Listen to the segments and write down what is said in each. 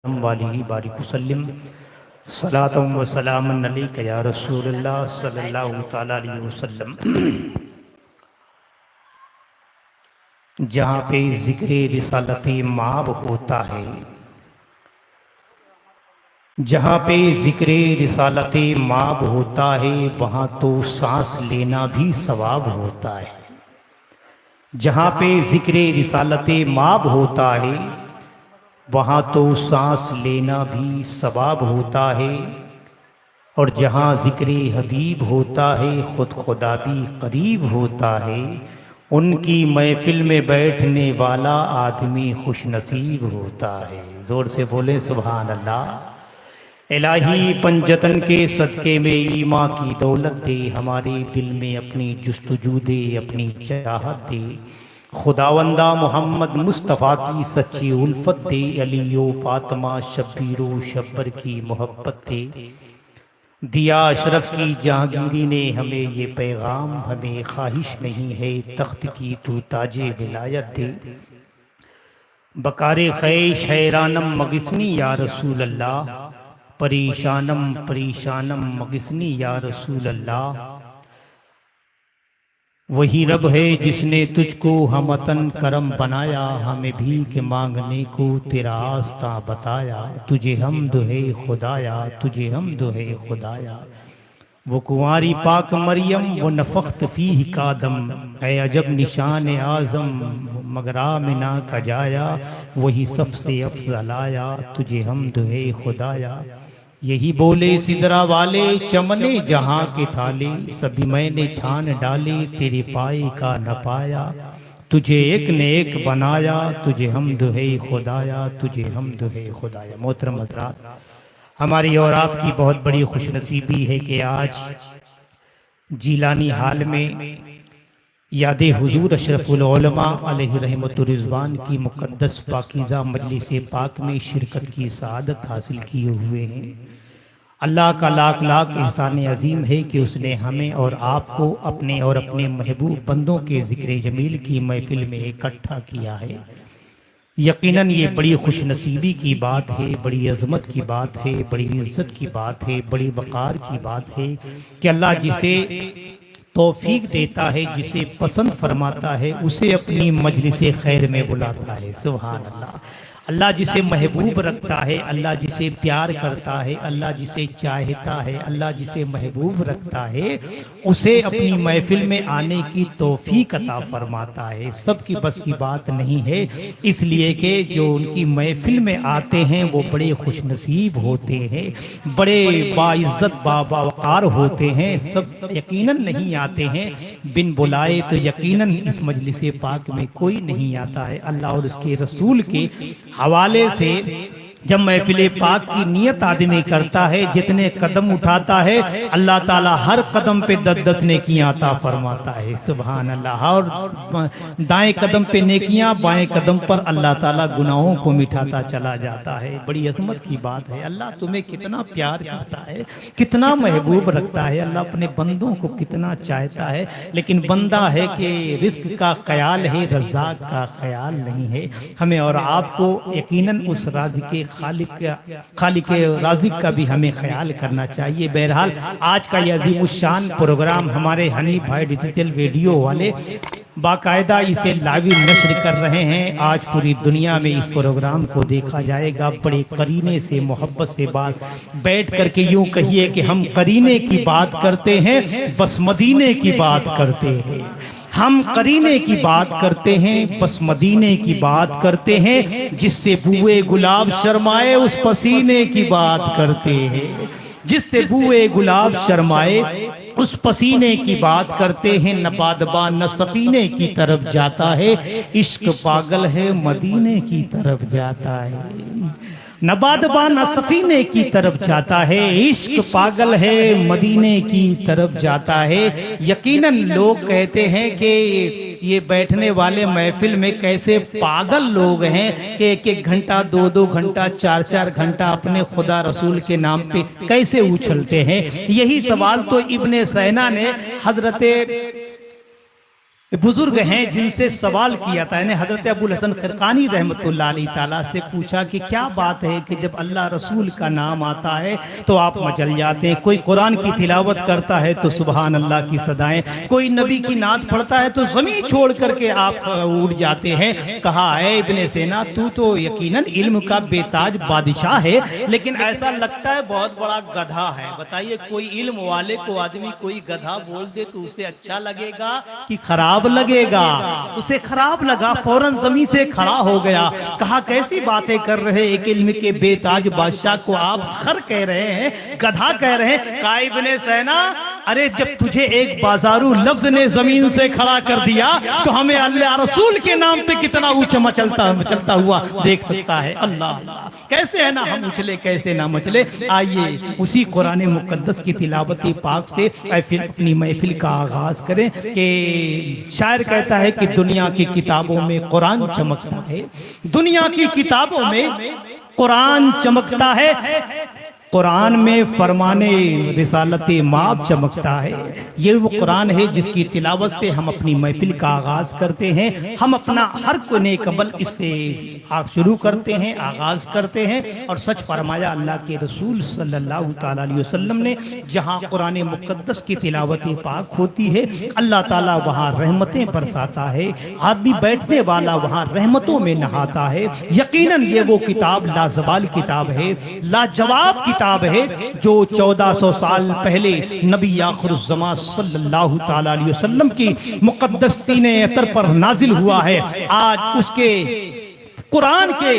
वाली बारिक वसल्लम सलातम व सलामन अलैका या रसूलल्लाह सल्लल्लाहु तआला अलैहि वसल्लम। जहाँ पे ज़िक्र रिसालत माब होता है, जहाँ पे ज़िक्र रिसालत माब होता है, वहाँ तो सांस लेना भी सवाब होता है। जहाँ पे ज़िक्र रिसालत माब होता है, वहाँ तो सांस लेना भी सवाब होता है। और जहाँ ज़िक्र हबीब होता है, खुद खुदा भी करीब होता है। उनकी महफिल में बैठने वाला आदमी खुश नसीब होता है। ज़ोर से बोले सुभान अल्लाह। इलाही पंजतन के सदके में ईमा की दौलत दे, हमारे दिल में अपनी जुस्तजू दे, अपनी चाहत दे। खुदावंदा मोहम्मद मुस्तफ़ा की सच्ची उल्फत दे, अलियो फातिमा शब्बीरो शब्बर की मोहब्बत दे। दिया अशरफ की जहांगीरी ने हमें ये पैगाम, हमें ख्वाहिश नहीं है तख्त की, तू ताजे विलायत दे। बकारे खैश हैरानम मगिस्नी या रसूल अल्लाह, परेशानम परेशानम मगिस्नी या रसूल अल्लाह। वही रब है जिसने तुझको हमतन करम बनाया, हमें भीख मांगने को तेरा आस्था बताया। तुझे हमद है खुदाया, तुझे हमद है खुदाया। वो कुंवारी पाक मरियम, वो नफख्त फीह कादम, है अजब निशान आज़म, मगरा में ना कजाया। वही सबसे अफजल आया, तुझे हमद है खुदाया। यही बोले सिदरा वाले, चमने जहां के थाले, सभी मैंने छान डाले, तेरे पाए का न पाया। तुझे एक ने एक बनाया, तुझे हमद है खुदाया, तुझे हमद है खुदाया। मोहतरम हज़रात, हमारी और आपकी बहुत बड़ी खुशनसीबी है कि आज जीलानी हाल में यादे हुजूर अशरफुल उलमा अलैहि रहमतुर रिज़वान की मुक़द्दस पाकीज़ा मजलिस पाक में शिरकत की सआदत हासिल किए हुए हैं। अल्लाह का लाख लाख एहसान अजीम है कि उसने हमें और आपको अपने और अपने महबूब बंदों के ज़िक्र जमील की महफिल में इकट्ठा किया है। यकीनन ये बड़ी खुशनसीबी की बात है, बड़ी अज़मत की बात है, बड़ी इज़्ज़त की बात है, बड़ी वक़ार की बात है कि अल्लाह जिसे तौफीक देता है, जिसे पसंद फरमाता है, उसे अपनी मजलिस खैर में बुलाता है। सुभान अल्लाह। अल्लाह जिसे महबूब रखता है, अल्लाह जिसे प्यार करता है, अल्लाह जिसे चाहता है, अल्लाह जिसे महबूब रखता है, उसे अपनी महफिल में आने की तौफीक अता फरमाता है। सबकी बस की बात नहीं है, इसलिए कि जो उनकी महफिल में आते हैं वो बड़े खुशनसीब होते हैं, बड़े बाइज्जत बावकार होते हैं। सब यकीनन नहीं आते हैं बिन बुलाए, तो यकीनन इस मजलिस पाक में कोई नहीं आता है। अल्लाह और उसके रसूल के हवाले से जब महफिल पाक की नियत आदमी करता है, जितने कदम उठाता है, अल्लाह ताला हर कदम पे दद्दत नेकियां अता फरमाता है। सुभान अल्लाह। और दाएं कदम पे नेकियां, बाएं कदम पर अल्लाह ताला गुनाहों को मिटाता चला जाता है। बड़ी अजमत की बात है। अल्लाह तुम्हें कितना प्यार करता है, कितना महबूब रखता है, अल्लाह अपने बंदों को कितना चाहता है। लेकिन बंदा है कि रिस्क का ख्याल है, रज़ाक का ख्याल नहीं है। हमें और आपको यकीनन उस राज़िक के खालिक राज़िक का भी हमें ख्याल करना चाहिए। बहरहाल आज का यह अज़ीमुश्शान प्रोग्राम हमारे हनीफ भाई डिजिटल वीडियो वाले बाकायदा इसे लाइव नश्र कर रहे हैं। आज पूरी दुनिया में इस प्रोग्राम को देखा जाएगा। बड़े करीने से, मोहब्बत से बात बैठ करके यूं कहिए कि हम करीने की बात करते हैं, बस मदीने की बात करते हैं। हम करीने की बात करते हैं, बस मदीने की बात करते हैं। जिससे बुए गुलाब शर्माए, उस पसीने की बात करते हैं। जिससे बुए गुलाब शर्माए, उस पसीने की बात करते हैं। न बादबा न सफीने की तरफ जाता है, इश्क पागल है मदीने की तरफ जाता है। न बादबा न सफीने की तरफ जाता है, इश्क पागल है मदीने की तरफ जाता है। यकीनन लोग कहते हैं कि ये बैठने वाले महफिल में कैसे पागल लोग हैं कि एक एक घंटा, दो दो घंटा, चार चार घंटा अपने खुदा रसूल के नाम पे कैसे उछलते हैं। यही सवाल तो इब्ने सैना ने हजरत बुजुर्ग हैं जिनसे सवाल किया था, यानी हजरत अबुल हसन खरकानी रहमतुल्लाह अलैहि ताला से पूछा कि क्या बात है कि जब अल्लाह रसूल का नाम आता है तो आप मचल जाते हैं, कोई कुरान की तिलावत करता है तो सुबहान अल्लाह की सदाएं, कोई नबी की नात पढ़ता है तो जमीन छोड़ करके आप उड़ जाते हैं। कहा है इब्ने सीना, तू तो यकीनन इल्म का बेताज बादशाह है, लेकिन ऐसा लगता है बहुत बड़ा गधा है। बताइए, कोई इल्म वाले को आदमी कोई गधा बोल दे तो उसे अच्छा लगेगा कि खराब लगेगा? उसे खराब लगा, फौरन जमीन से खड़ा हो गया। कहा कैसी बातें कर रहे, एक इल्म के बेताज बादशाह को आप खर कह रहे हैं, गधा कह रहे हैं? कहा इब्ने सीना, अरे जब तुझे एक बाजारू लफ्ज ने जमीन से खड़ा कर दिया तो हमें अल्लाह रसूल के नाम पे कितना ऊंचा मचलता हुआ देख सकता है। अल्लाह, कैसे है ना हम उछले, कैसे ना मचले। आइए उसी कुरान मुकद्दस की तिलावत पाक से अपनी महफिल का आगाज करें कि शायर कहता है कि दुनिया की किताबों में कुरान चमकता है, दुनिया की किताबों में कुरान चमकता है, कुरान में फरमाने रिसालत माप चमकता है। ये वो कुरान है जिसकी तिलावत से हम अपनी महफिल का आगाज करते हैं। हम अपना हर कोने कबल इससे शुरू करते हैं, आगाज करते हैं। और सच फरमाया अल्लाह के रसूल सल्लल्लाहु ताला अलैहि वसल्लम ने, जहाँ कुरान मुकद्दस की तिलावत पाक होती है अल्लाह ताला वहाँ रहमतें बरसाता है, आदमी बैठने वाला वहाँ रहमतों में नहाता है। यकीनन ये वो किताब लाजवाल किताब है, लाजवाब किताब है जो 1400 साल पहले नबी आखिरुज़्ज़मा सल्लल्लाहु ताला अलैहि वसल्लम की मुक़द्दस सीने अतर पर नाजिल हुआ है। आज उसके कुरान के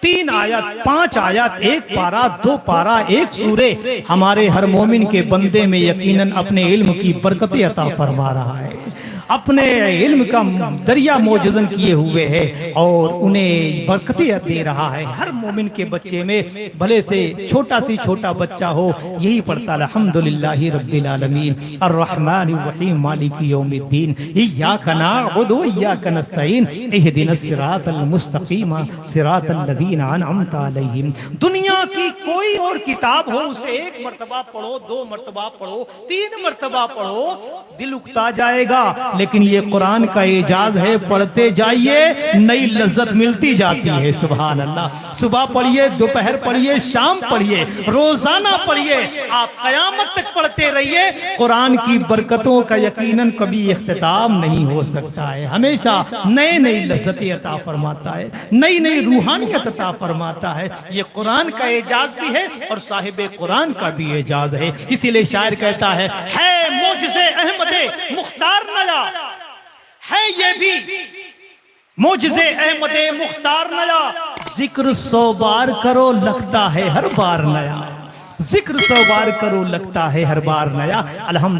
3 आयत, 5 आयत, 1 पारा, 2 पारा, 1 सूरे हमारे हर मोमिन के बंदे में यकीनन अपने इल्म की बरकतें अता फरमा रहा है, अपने इल्म का दरिया मौजूदन किए हुए है और उन्हें बरकतें दे रहा है। हर मोमिन के बच्चे में, भले से छोटा सी छोटा बच्चा हो, यही पढ़ता अल्हम्दुलिल्लाहि रब्बिल आलमीन अर्रहमानिर रहीम मालिकी यौमिद्दीन इय्याका नअबुदु व इय्याका नस्तईन इहदिनस सिरातल मुस्तकीम सिरातल लज़ीना अनअमता अलैहिम। दुनिया की कोई और किताब हो उसे 1 मर्तबा पढ़ो, 2 मर्तबा पढ़ो, 3 मर्तबा पढ़ो, दिल उकता जाएगा। लेकिन ये कुरान का एजाज है, पढ़ते जाइए नई लज्जत मिलती जाती है। सुभान अल्लाह। सुबह पढ़िए, दोपहर पढ़िए, शाम पढ़िए, रोजाना पढ़िए, आप कयामत तक पढ़ते रहिए। कुरान की बरकतों का यकीनन कभी इख्तिताम नहीं हो सकता है, हमेशा नई नई लज्जतें अता फरमाता है, नई नई रूहानियत अता फरमाता है। ये कुरान का एजाज भी है और साहिब कुरान का भी एजाज है। इसीलिए शायर कहता है मोजिज़े अहमदे मुख्तार नया है, ये भी मोजिज़े अहमदे मुख्तार नया, जिक्र 100 बार करो लगता है हर बार नया, जिक्र 100 बार करो लगता है हर बार नया। अल्हम्दुलिल्लाह।